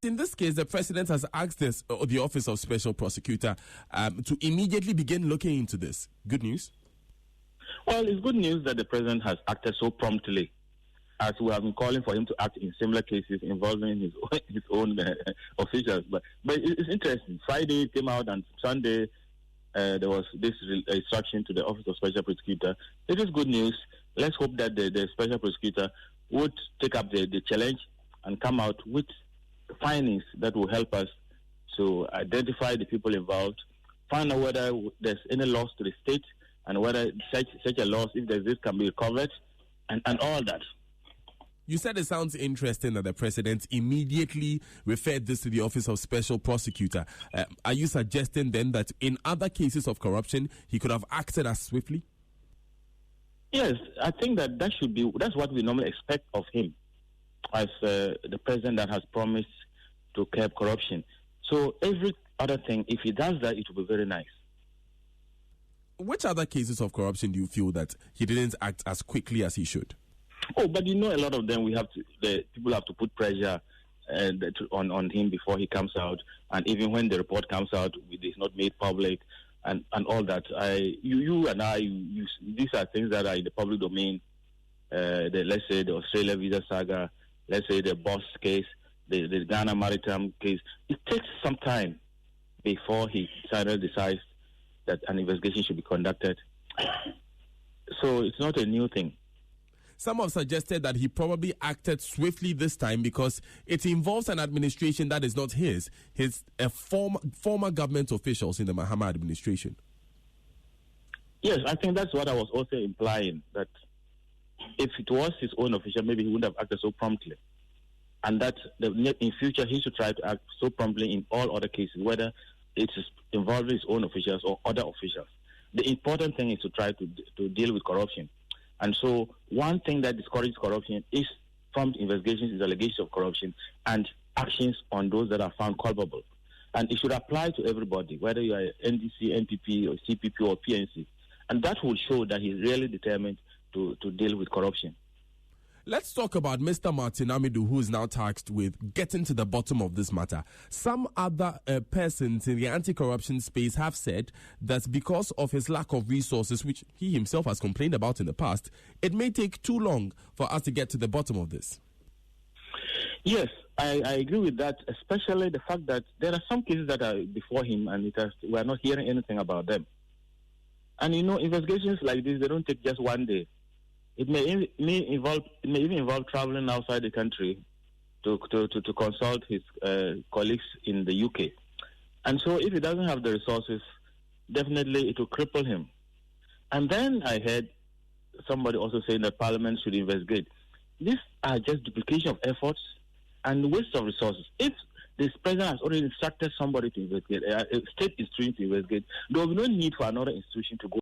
In this case, the president has asked the Office of Special Prosecutor to immediately begin looking into this. Good news? Well, it's good news that the president has acted so promptly, as we have been calling for him to act in similar cases involving his own officials. But it's interesting. Friday it came out, and Sunday there was this instruction to the Office of Special Prosecutor. It is good news. Let's hope that the Special Prosecutor would take up the challenge and come out with findings that will help us to identify the people involved, find out whether there's any loss to the state, and whether such a loss, if there's this, can be recovered, and all that. You said it sounds interesting that the president immediately referred this to the Office of Special Prosecutor. Are you suggesting then that in other cases of corruption, he could have acted as swiftly? Yes, I think that's what we normally expect of him, as the president that has promised to curb corruption. So every other thing, if he does that, it will be very nice. Which other cases of corruption do you feel that he didn't act as quickly as he should? Oh, but a lot of them people have to put pressure on him before he comes out, and even when the report comes out, it is not made public, and all that. You and I, these are things that are in the public domain. Let's say the Australia visa saga, let's say the Boss case, the Ghana maritime case. It takes some time before he finally decides that an investigation should be conducted. So it's not a new thing. Some have suggested that he probably acted swiftly this time because it involves an administration that is not his. His former government officials in the Mahama administration. Yes, I think that's what I was also implying, that if it was his own official, maybe he wouldn't have acted so promptly. And that in future he should try to act so promptly in all other cases, whether it is involving his own officials or other officials. The important thing is to try to deal with corruption. And so one thing that discourages corruption is prompt investigations into allegations of corruption and actions on those that are found culpable. And it should apply to everybody, whether you are NDC, NPP, or CPP, or PNC. And that will show that he's really determined to deal with corruption. Let's talk about Mr. Martin Amidu, who is now tasked with getting to the bottom of this matter. Some other persons in the anti-corruption space have said that because of his lack of resources, which he himself has complained about in the past, it may take too long for us to get to the bottom of this. Yes, I agree with that, especially the fact that there are some cases that are before him and we are not hearing anything about them. And investigations like this, they don't take just one day. It may even involve traveling outside the country to consult his colleagues in the UK. And so if he doesn't have the resources, definitely it will cripple him. And then I heard somebody also saying that Parliament should investigate. These are just duplication of efforts and waste of resources. If this president has already instructed somebody to investigate, a state institution to investigate, there will be no need for another institution to go